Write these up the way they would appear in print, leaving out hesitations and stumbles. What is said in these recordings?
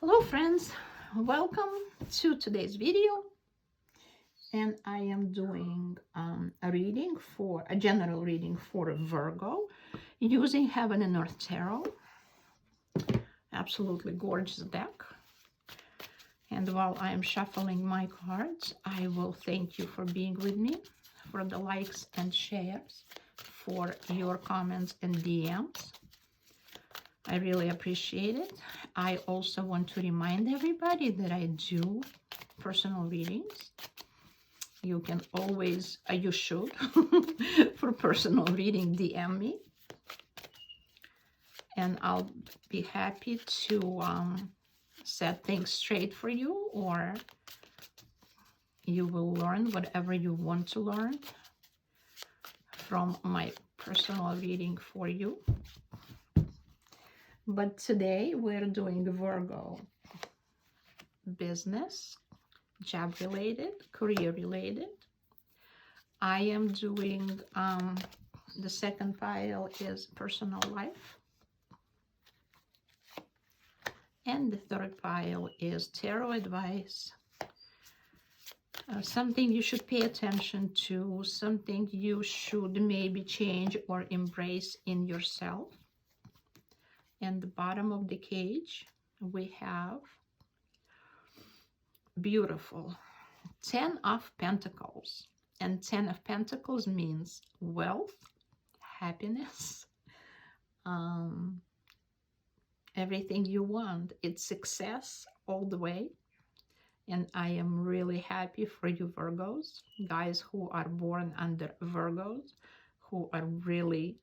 Hello friends, welcome to today's video, and I am doing a general reading for Virgo using Heaven and Earth Tarot. Absolutely gorgeous deck. And while I am shuffling my cards, I will thank you for being with me, for the likes and shares, for your comments and DMs. I really appreciate it. I also want to remind everybody that I do personal readings. You can always, you should, for personal reading, DM me. And I'll be happy to set things straight for you, or you will learn whatever you want to learn from my personal reading for you. But today we're doing Virgo business, job related, career related. I am doing the second pile is personal life, and the third pile is tarot advice, something you should pay attention to, something you should maybe change or embrace in yourself. And the bottom of the cage, we have beautiful 10 of Pentacles. And 10 of Pentacles means wealth, happiness, everything you want. It's success all the way. And I am really happy for you Virgos, guys who are born under Virgos, who are really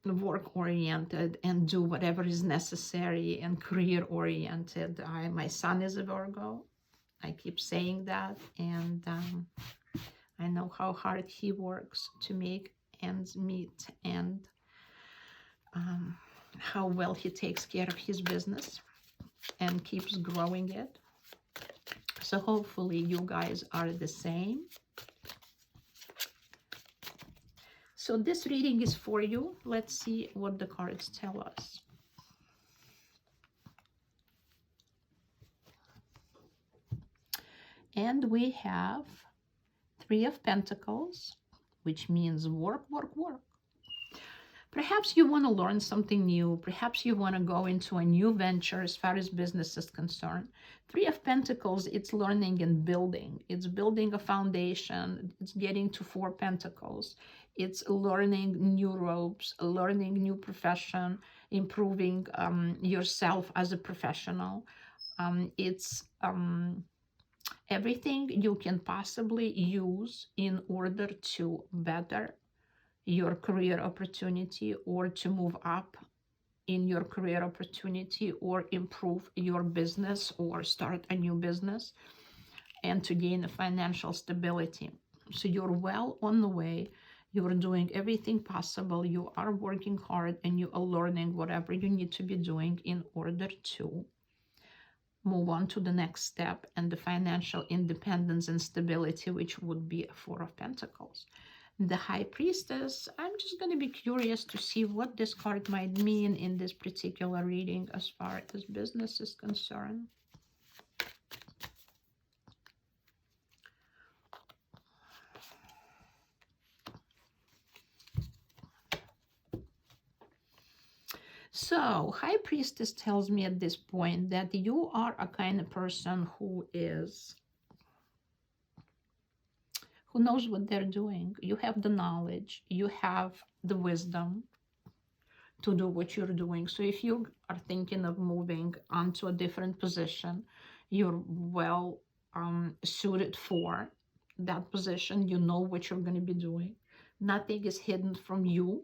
work-oriented and do whatever is necessary, and career-oriented. My son is a Virgo. I keep saying that, and I know how hard he works to make ends meet, and how well he takes care of his business and keeps growing it. So hopefully you guys are the same. So this reading is for you. Let's see what the cards tell us. And we have 3 of Pentacles, which means work, work, work. Perhaps you want to learn something new. Perhaps you want to go into a new venture as far as business is concerned. 3 of Pentacles, it's learning and building. It's building a foundation. It's getting to 4 Pentacles. It's learning new ropes, learning new profession, improving yourself as a professional. It's everything you can possibly use in order to better your career opportunity, or to move up in your career opportunity, or improve your business, or start a new business, and to gain a financial stability. So you're well on the way. You're doing everything possible. You are working hard, and you are learning whatever you need to be doing in order to move on to the next step, and the financial independence and stability, which would be a 4 of Pentacles. The High Priestess, I'm just going to be curious to see what this card might mean in this particular reading as far as business is concerned. So, High Priestess tells me at this point that you are a kind of person who knows what they're doing. You have the knowledge, you have the wisdom to do what you're doing. So if you are thinking of moving onto a different position, you're well suited for that position. You know what you're going to be doing. Nothing is hidden from you.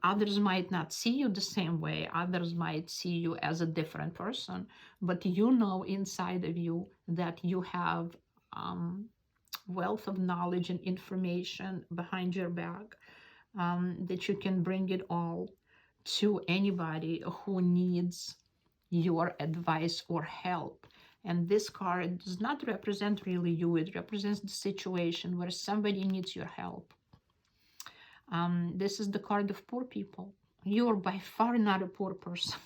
Others might not see you the same way. Others might see you as a different person, but you know inside of you that you have wealth of knowledge and information behind your back, that you can bring it all to anybody who needs your advice or help. And this card does not represent really you. It represents the situation where somebody needs your help. This is the card of poor people. You are by far not a poor person.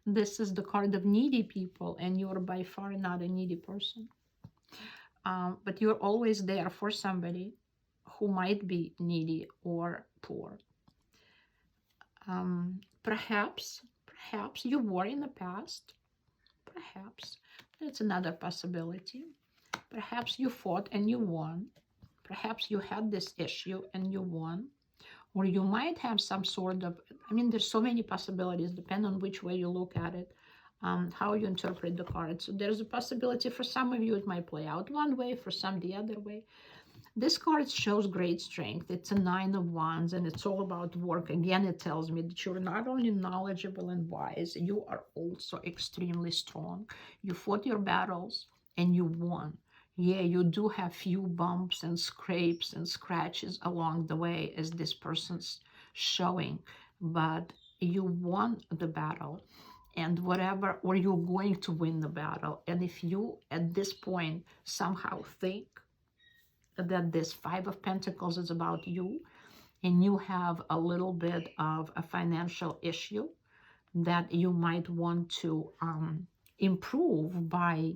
This is the card of needy people, and you're by far not a needy person. But you're always there for somebody who might be needy or poor. Perhaps you were in the past. Perhaps that's another possibility. Perhaps you fought and you won. Perhaps you had this issue and you won. Or you might have some sort of, I mean, there's so many possibilities, depending on which way you look at it, how you interpret the card. So there's a possibility for some of you it might play out one way, for some the other way. This card shows great strength. It's a 9 of Wands, and it's all about work. Again, it tells me that you're not only knowledgeable and wise, you are also extremely strong. You fought your battles and you won. Yeah, you do have few bumps and scrapes and scratches along the way, as this person's showing, but you won the battle. And whatever, or you're going to win the battle. And if you, at this point, somehow think that this Five of Pentacles is about you, and you have a little bit of a financial issue that you might want to improve by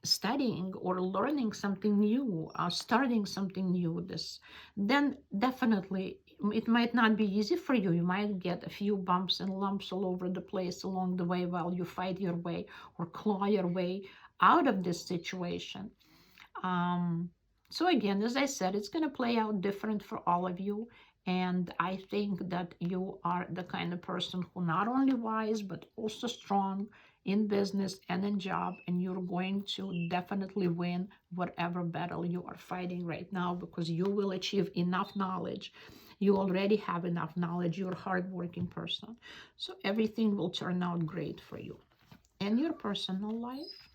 studying or learning something new, starting something new, then definitely it might not be easy for you. You might get a few bumps and lumps all over the place along the way while you fight your way or claw your way out of this situation. So again, as I said, it's going to play out different for all of you. And I think that you are the kind of person who not only wise, but also strong in business and in job. And you're going to definitely win whatever battle you are fighting right now, because you will achieve enough knowledge. You already have enough knowledge. You're a hardworking person. So everything will turn out great for you. And your personal life.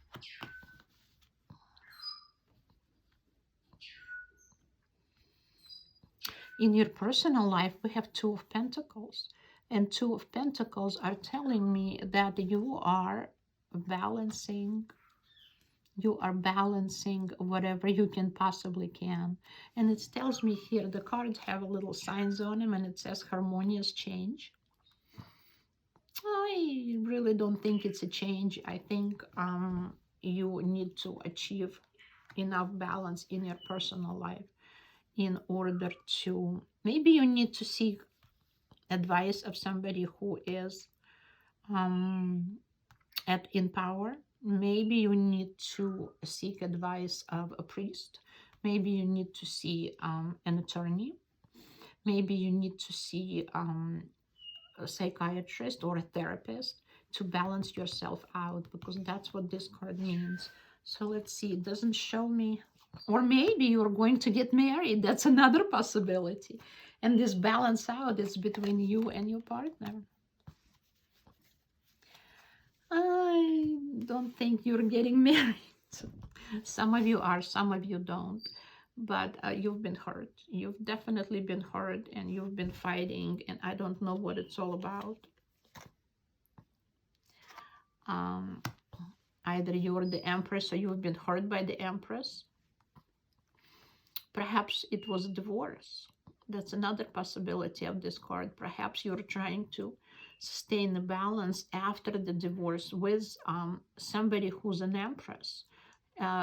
In your personal life, we have Two of Pentacles. And Two of Pentacles are telling me that you are balancing whatever you can possibly can. And it tells me here, the cards have a little signs on them, and it says harmonious change. I really don't think it's a change. I think you need to achieve enough balance in your personal life in order to, maybe you need to seek advice of somebody who is in power. Maybe you need to seek advice of a priest. Maybe you need to see an attorney. Maybe you need to see a psychiatrist or a therapist to balance yourself out, because that's what this card means. So let's see, it doesn't show me. Or maybe you're going to get married. That's another possibility. And this balance out is between you and your partner. I don't think you're getting married. Some of you are, some of you don't. But you've been hurt. You've definitely been hurt, and you've been fighting, and I don't know what it's all about. Either you're the Empress or you've been hurt by the Empress. Perhaps it was a divorce. That's another possibility of this card. Perhaps you're trying to sustain the balance after the divorce with somebody who's an Empress.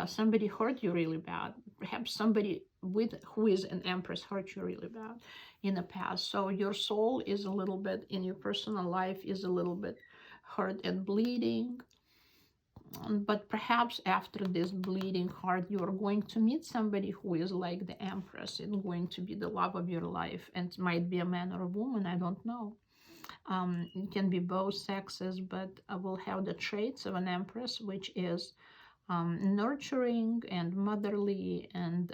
Somebody hurt you really bad. Perhaps somebody who is an Empress hurt you really bad in the past. So your soul is a little bit, in your personal life, is a little bit hurt and bleeding. But perhaps after this bleeding heart, you are going to meet somebody who is like the Empress. It's going to be the love of your life, and it might be a man or a woman, I don't know. It can be both sexes, but will have the traits of an Empress, which is nurturing and motherly and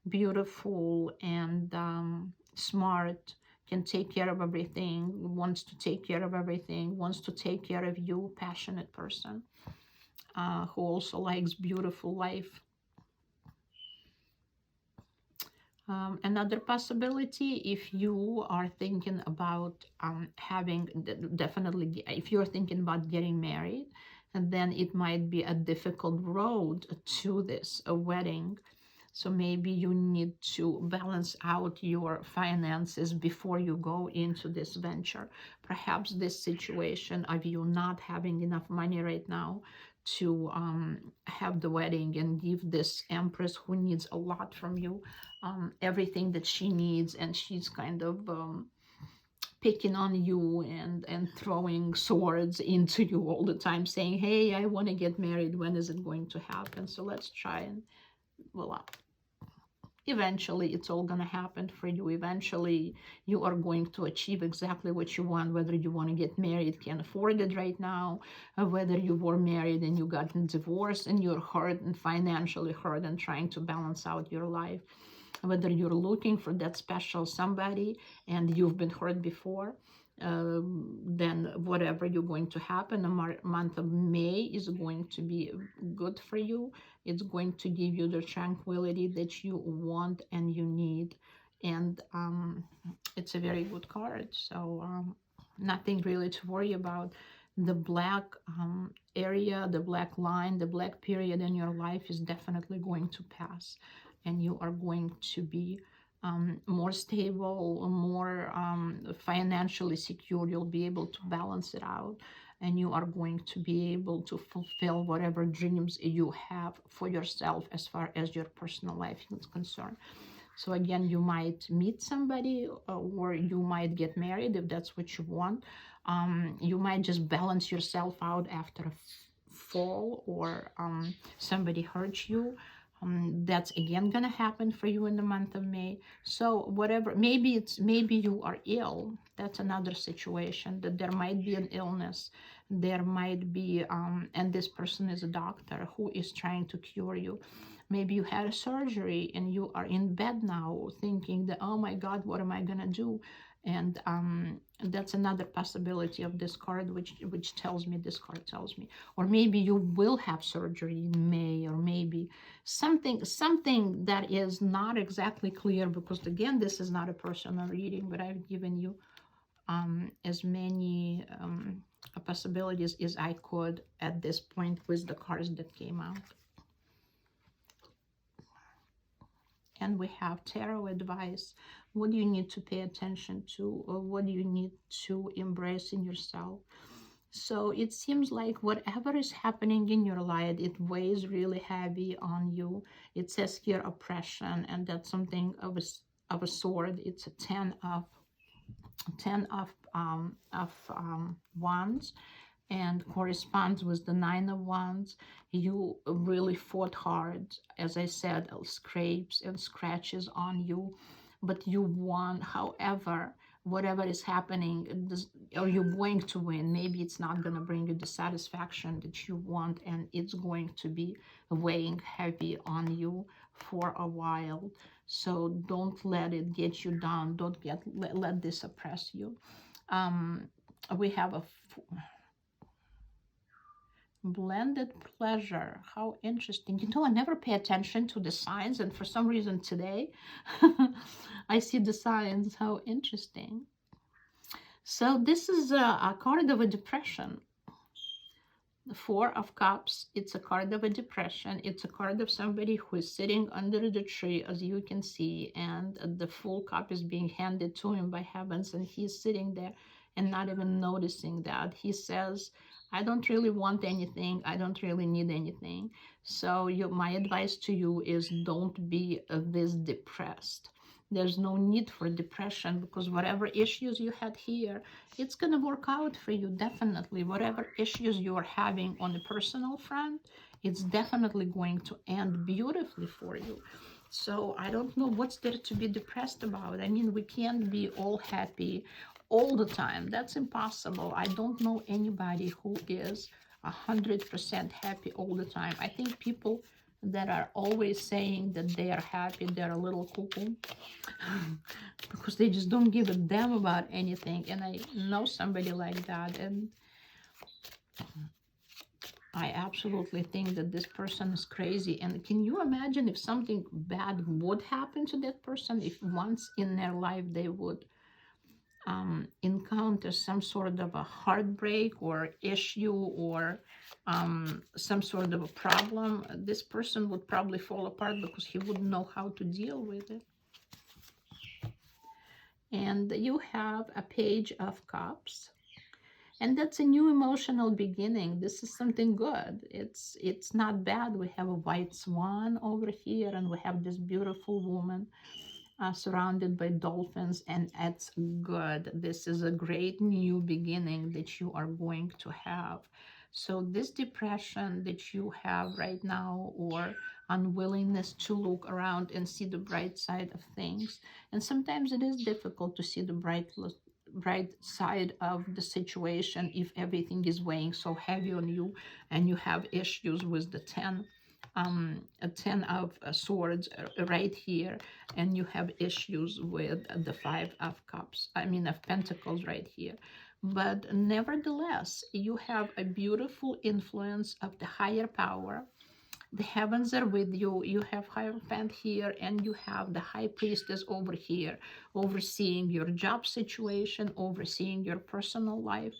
beautiful and smart, can take care of everything, wants to take care of everything, wants to take care of you, passionate person who also likes beautiful life. Another possibility, if you are thinking about definitely, if you're thinking about getting married, and then it might be a difficult road to this, a wedding. So maybe you need to balance out your finances before you go into this venture. Perhaps this situation of you not having enough money right now to have the wedding and give this empress who needs a lot from you everything that she needs, and she's kind of picking on you and throwing swords into you all the time, saying, hey, I want to get married, when is it going to happen? So let's try and voila, eventually it's all going to happen for you. Eventually you are going to achieve exactly what you want, whether you want to get married, can't afford it right now, or whether you were married and you got divorced and you're hurt and financially hurt and trying to balance out your life, whether you're looking for that special somebody and you've been hurt before. Then whatever you're going to happen, the month of May is going to be good for you. It's going to give you the tranquility that you want and you need. And it's a very good card. So nothing really to worry about. The black area, the black line, the black period in your life is definitely going to pass. And you are going to be more stable, more financially secure. You'll be able to balance it out, and you are going to be able to fulfill whatever dreams you have for yourself as far as your personal life is concerned. So again, you might meet somebody or you might get married if that's what you want. You might just balance yourself out after a fall, or somebody hurts you. That's again gonna happen for you in the month of May. So whatever, maybe you are ill. That's another situation, that there might be an illness. There might be and this person is a doctor who is trying to cure you. Maybe you had a surgery and you are in bed now thinking that, oh my God, what am I gonna do? And that's another possibility of this card, which tells me, this card tells me. Or maybe you will have surgery in May, or maybe something that is not exactly clear, because again, this is not a personal reading, but I've given you as many possibilities as I could at this point with the cards that came out. And we have tarot advice. What do you need to pay attention to, or what do you need to embrace in yourself? So it seems like whatever is happening in your life, it weighs really heavy on you. It says here oppression, and that's something of a sword. It's a 10 of wands, and corresponds with the 9 of wands. You really fought hard, as I said, scrapes and scratches on you, but you won. However, whatever is happening, or you're going to win. Maybe it's not going to bring you the satisfaction that you want, and it's going to be weighing heavy on you for a while. So don't let it get you down. Don't let this oppress you. We have a blended pleasure. How interesting. You know, I never pay attention to the signs, and for some reason today I see the signs. How interesting. So this is a card of a depression. The 4 of Cups, it's a card of a depression. It's a card of somebody who is sitting under the tree, as you can see, and the full cup is being handed to him by heavens, and he's sitting there and not even noticing that. He says, I don't really want anything. I don't really need anything. So my advice to you is, don't be this depressed. There's no need for depression, because whatever issues you had here, it's going to work out for you, definitely. Whatever issues you are having on the personal front, it's definitely going to end beautifully for you. So I don't know what's there to be depressed about. I mean, we can't be all happy all the time. That's impossible. I don't know anybody who is 100% happy all the time. I think people that are always saying that they are happy, they're a little cuckoo, because they just don't give a damn about anything. And I know somebody like that, and I absolutely think that this person is crazy. And can you imagine if something bad would happen to that person, if once in their life they would encounter some sort of a heartbreak or issue or some sort of a problem, this person would probably fall apart because he wouldn't know how to deal with it. And you have a Page of Cups. And that's a new emotional beginning. This is something good. It's not bad. We have a white swan over here, and we have this beautiful woman surrounded by dolphins, and it's good. This is a great new beginning that you are going to have. So this depression that you have right now, or unwillingness to look around and see the bright side of things, and sometimes it is difficult to see the bright side of the situation if everything is weighing so heavy on you and you have issues with the 10 a 10 of swords right here, and you have issues with the 5 of cups, I mean of pentacles right here. But nevertheless, you have a beautiful influence of the higher power. The heavens are with you. You have Hierophant here, and you have the High Priestess over here, overseeing your job situation, overseeing your personal life.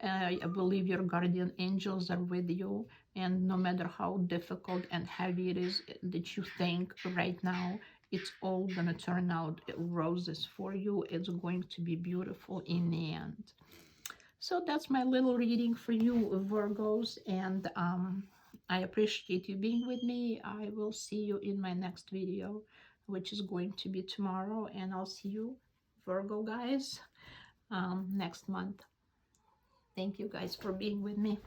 I believe your guardian angels are with you, and no matter how difficult and heavy it is that you think right now, it's all gonna turn out roses for you. It's going to be beautiful in the end. So that's my little reading for you, Virgos, and I appreciate you being with me. I will see you in my next video, which is going to be tomorrow, and I'll see you, Virgo guys, next month. Thank you guys for being with me.